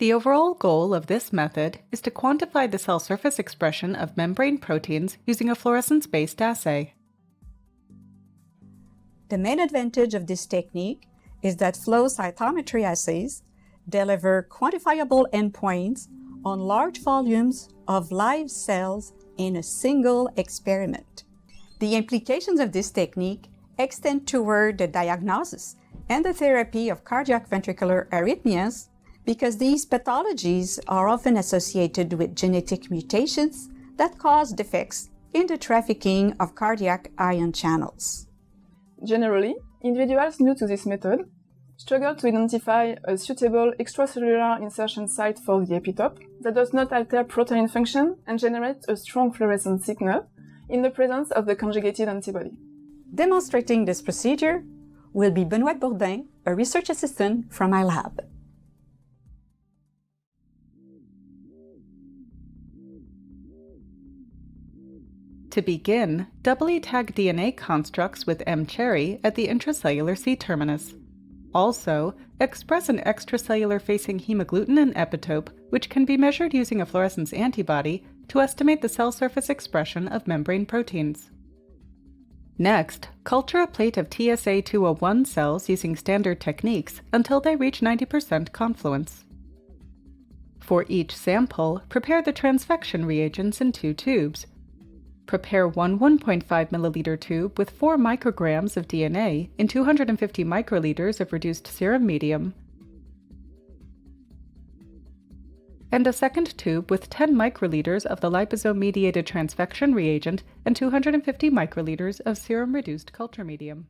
The overall goal of this method is to quantify the cell surface expression of membrane proteins using a fluorescence-based assay. The main advantage of this technique is that flow cytometry assays deliver quantifiable endpoints on large volumes of live cells in a single experiment. The implications of this technique extend toward the diagnosis and the therapy of cardiac ventricular arrhythmias because these pathologies are often associated with genetic mutations that cause defects in the trafficking of cardiac ion channels. Generally, individuals new to this method struggle to identify a suitable extracellular insertion site for the epitope that does not alter protein function and generate a strong fluorescent signal in the presence of the conjugated antibody. Demonstrating this procedure will be Benoîte Bourdin, a research assistant from my lab. To begin, doubly tag DNA constructs with mCherry at the intracellular C-terminus. Also, express an extracellular-facing hemagglutinin epitope, which can be measured using a fluorescence antibody to estimate the cell surface expression of membrane proteins. Next, culture a plate of TSA-201 cells using standard techniques until they reach 90% confluence. For each sample, prepare the transfection reagents in 2 tubes. Prepare one 1.5 milliliter tube with 4 micrograms of DNA in 250 microliters of reduced serum medium, and a second tube with 10 microliters of the liposome-mediated transfection reagent and 250 microliters of serum-reduced culture medium.